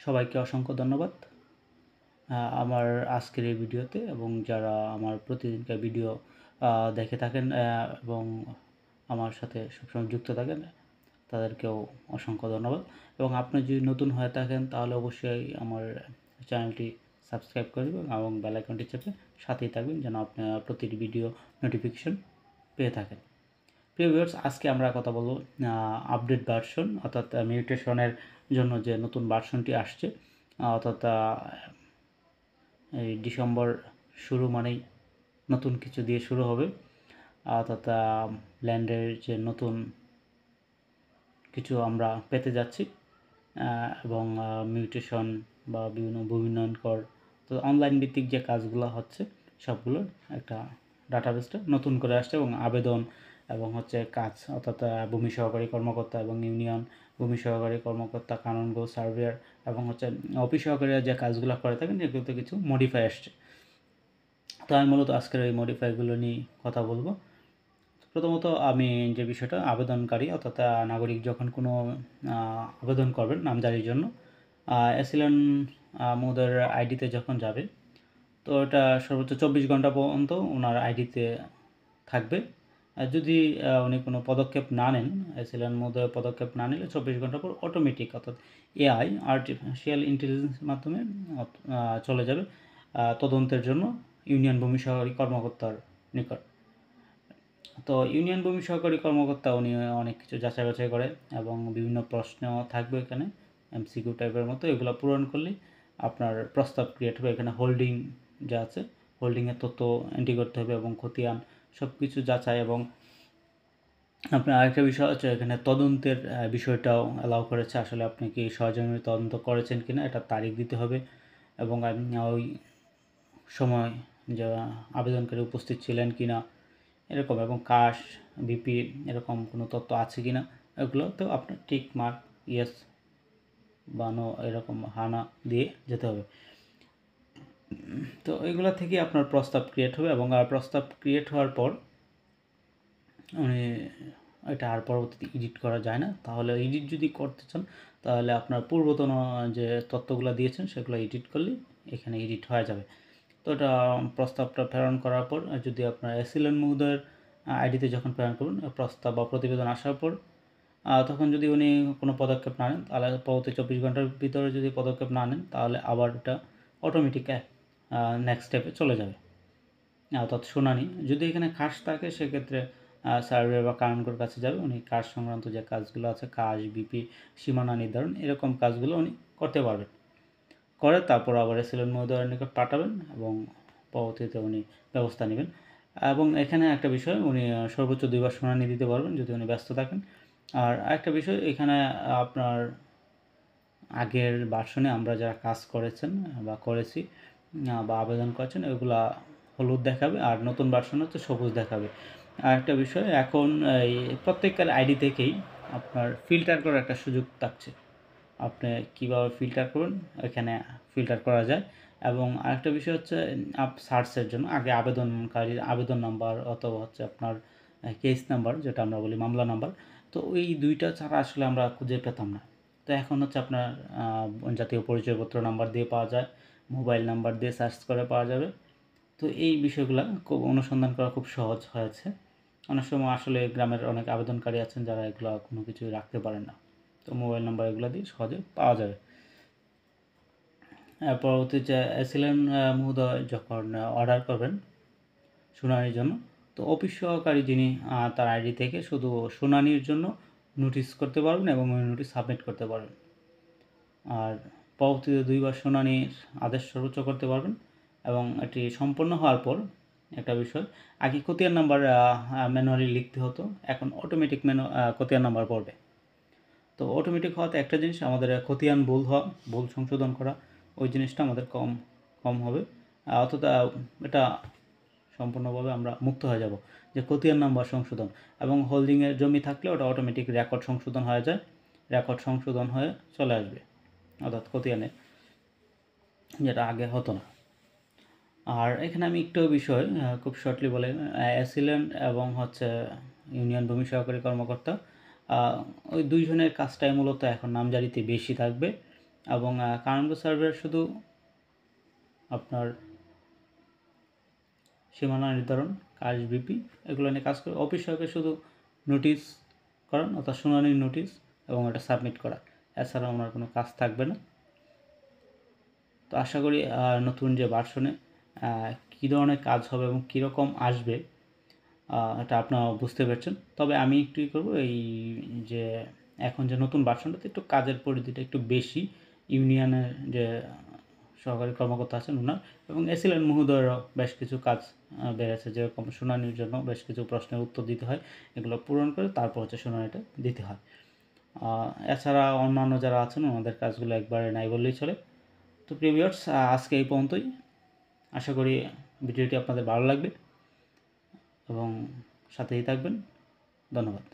সবাইকে অসংখ্য ধন্যবাদ আমার আজকের এই ভিডিওতে, এবং যারা আমার প্রতিদিনকার ভিডিও দেখে থাকেন এবং আমার সাথে সবসময় যুক্ত থাকেন তাদেরকেও অসংখ্য ধন্যবাদ। এবং আপনি যদি নতুন হয়ে থাকেন তাহলে অবশ্যই আমার চ্যানেলটি সাবস্ক্রাইব করবেন এবং বেল আইকনটি চেপে সাথেই থাকবেন যেন আপনি প্রতিটি ভিডিও নোটিফিকেশন পেয়ে থাকেন। প্রিয় ভিউয়ার্স, আজকে আমরা কথা বলবো আপডেট ভার্সন অর্থাৎ মিউটেশনের জন্য যে নতুন ভার্সনটি আসছে, অর্থাৎ এই ডিসেম্বর শুরু মানেই নতুন কিছু দিয়ে শুরু হবে, অর্থাৎ ল্যান্ডের যে নতুন কিছু আমরা পেতে যাচ্ছি এবং মিউটেশন বা বিভিন্ন ভূমিনয়নকর তো অনলাইন ভিত্তিক যে কাজগুলো হচ্ছে সবগুলোর একটা ডাটাবেসটা নতুন করে আসছে, এবং আবেদন এবং হচ্ছে কাজ অর্থাৎ ভূমি সহকারী কর্মকর্তা এবং ইউনিয়ন ভূমি সহকারী কর্মকর্তা, কানুনগো সার্ভেয়ার এবং হচ্ছে অফিস সহকারীরা যে কাজগুলো করে থাকেন এগুলোতে কিছু মডিফাই আসছে। তো আমি মূলত আজকের এই মডিফাইগুলো নিয়ে কথা বলবো। প্রথমত আমি যে বিষয়টা, আবেদনকারী অর্থাৎ নাগরিক যখন কোনো আবেদন করবেন নামজারির জন্য এসিলেন মোদের আইডিতে যখন যাবে, তো এটা সর্বোচ্চ 24 ঘন্টা পর্যন্ত ওনার আইডিতে থাকবে। যদি উনি কোনো পদক্ষেপ না নেন, এসিলেন মোদের পদক্ষেপ না নিলে 24 ঘন্টা পর অটোমেটিক অর্থাৎ এআই আর্টিফিশিয়াল ইন্টেলিজেন্সের মাধ্যমে চলে যাবে তদন্তের জন্য ইউনিয়ন ভূমি সহকারী কর্মকর্তার নিকট। তো ইউনিয়ন ভূমি সহকারী কর্মকর্তা উনি অনেক কিছু যাচাই বাছাই করে এবং বিভিন্ন প্রশ্ন থাকবে এখানে এমসিকিউ টাইপের মতো, এগুলো পূরণ করলেই আপনার প্রস্তাব ক্রিয়েট হবে। এখানে হোল্ডিং যা আছে, হোল্ডিংয়ের তথ্য এন্ট্রি করতে হবে এবং খতিয়ান সব কিছু যাচাই, এবং আপনার আরেকটা বিষয় হচ্ছে এখানে তদন্তের বিষয়টাও অ্যালাউ করেছে। আসলে আপনি কি সহজভাবে তদন্ত করেছেন কিনা এটা তারিখ দিতে হবে, এবং ওই সময় যা আবেদনকারী উপস্থিত ছিলেন কিনা এরকম, এবং কাশ বিপি এরকম কোনো তথ্য আছে কিনা এগুলোতেও আপনার টিক মার্ক ইয়েস বা নো এরকম হানা দিয়ে যেতে হবে। তো এইগুলো থেকে আপনার প্রস্তাব ক্রিয়েট হবে, এবং প্রস্তাব ক্রিয়েট হওয়ার পর উনি এটা আর পরবর্তীতে এডিট করা যায় না। তাহলে এডিট যদি করতে চান তাহলে আপনার পূর্বতন যে তথ্যগুলো দিয়েছেন সেগুলো এডিট করলেই এখানে এডিট হয়ে যাবে। তো এটা প্রস্তাবটা প্রেরণ করার পর যদি আপনার এসিলেন মহোদয়ের আইডিতে যখন প্রেরণ করবেন প্রস্তাব বা প্রতিবেদন আসার পর, তখন যদি উনি কোনো পদক্ষেপ না নেন তাহলে পরবর্তী 24 ঘন্টার ভিতরে যদি পদক্ষেপ না নেন তাহলে আবার এটা অটোমেটিক নেক্সট স্টেপে চলে যাবে, অর্থাৎ শুনানি। যদি এখানে খাস থাকে সেক্ষেত্রে সার্ভে বা কানুনগোর কাছে যাবে, উনি কাজ সংক্রান্ত যে কাজগুলো আছে, কাজ বিপি সীমানা নির্ধারণ এরকম কাজগুলো উনি করতে পারবেন। করে তারপর আবার এসিলেন মহোদয়ের নিকট পাঠাবেন এবং পরবর্তীতে উনি ব্যবস্থা নেবেন। এবং এখানে একটা বিষয়, উনি সর্বোচ্চ 2 বার শুনানি দিতে পারবেন যদি উনি ব্যস্ত থাকেন। আর আরেকটা বিষয়, এখানে আপনার আগের ভার্সনে আমরা যারা কাজ করেছেন বা করেছি বা আবেদন করেছেন ওইগুলা হলুদ দেখাবে, আর নতুন ভার্সন হচ্ছে সবুজ দেখাবে। আরেকটা বিষয়, এখন এই প্রত্যেকের আইডি থেকেই আপনার ফিল্টার করার একটা সুযোগ থাকছে। আপনি কীভাবে ফিল্টার করবেন এখানে ফিল্টার করা যায়। এবং আরেকটা বিষয় হচ্ছে সার্চের জন্য আগে আবেদনকারীর আবেদন নাম্বার অথবা হচ্ছে আপনার কেস নাম্বার যেটা আমরা বলি মামলা নাম্বার, তো ওই দুইটা ছাড়া আসলে আমরা খুঁজে পেতাম না। তো এখন হচ্ছে আপনার জাতীয় পরিচয়পত্র নাম্বার দিয়ে পাওয়া যায়, মোবাইল নাম্বার দিয়ে সার্চ করে পাওয়া যাবে। তো এই বিষয়গুলো খুব অনুসন্ধান করা খুব সহজ হয়েছে। অনেক সময় আসলে গ্রামের অনেক আবেদনকারী আছেন যারা এগুলো কোনো কিছুই রাখতে পারেন না, তো মোবাইল নাম্বার এগুলো দিয়ে সহজে পাওয়া যাবে। পরবর্তীতে এসিলেন মহোদয় যখন অর্ডার করবেন শুনানির জন্য, তো অফিস সহকারী যিনি তার আইডি থেকে শুধু শুনানির জন্য নোটিশ করতে পারবেন এবং ওই নোটিশ সাবমিট করতে পারবেন। আর পরবর্তীতে 2 বার শুনানির আদেশ সর্বোচ্চ করতে পারবেন। এবং এটি সম্পন্ন হওয়ার পর একটা বিষয়, আগে খতিয়ান নাম্বার ম্যানুয়ালি লিখতে হতো, এখন অটোমেটিক খতিয়ান নাম্বার পড়বে। তো অটোমেটিক হওয়াতে একটা জিনিস, আমাদের খতিয়ান ভুল সংশোধন করা ওই জিনিসটা আমাদের কম হবে, অর্থাৎ এটা সম্পূর্ণভাবে আমরা মুক্ত হয়ে যাব যে খতিয়ান নাম্বার সংশোধন। এবং হোল্ডিংয়ের জমি থাকলে ওটা অটোমেটিক রেকর্ড সংশোধন হয়ে যায়, রেকর্ড সংশোধন হয়ে চলে আসবে অর্থাৎ খতিয়ানে, যেটা আগে হতো না। আর এখানে আমি একটু বিষয় খুব শর্টলি বলে, অ্যাসিলেন্ট এবং হচ্ছে ইউনিয়ন ভূমি সহকারী কর্মকর্তা ওই দুইজনের কাজটাই মূলত এখন নামজারিতে বেশি থাকবে। এবং কানুনগো সার্ভের শুধু আপনার সীমানা নির্ধারণ, কাজ বিপি এগুলো নিয়ে কাজ করে। অফিস সহায়কের শুধু নোটিশ করান অর্থাৎ শুনানির নোটিশ এবং এটা সাবমিট করা, এছাড়া ওনার কোনো কাজ থাকবে না। তো আশা করি নতুন যে ভার্সনে কী ধরনের কাজ হবে এবং কীরকম আসবে এটা আপনারা বুঝতে পারছেন। তবে আমি একটু করবো, এই যে এখন যে নতুন ভার্সনটাতে একটু কাজের পরিধিটা একটু বেশি, ইউনিয়নের যে সহকারী কর্মকর্তা আছেন ওনার এবং এসিলেন মহোদয়েরও বেশ কিছু কাজ বেড়েছে, যেরকম শুনানির জন্য বেশ কিছু প্রশ্নের উত্তর দিতে হয়, এগুলো পূরণ করে তারপর হচ্ছে শুনানিটা দিতে হয়। এছাড়া অন্যান্য যারা আছেন ওনাদের কাজগুলো একবারে নাই বললেই চলে। তো প্রিয় ভিউয়ার্স, আজকে এই পর্যন্তই। আশা করি ভিডিওটি আপনাদের ভালো লাগবে এবং সাথেই থাকবেন। ধন্যবাদ।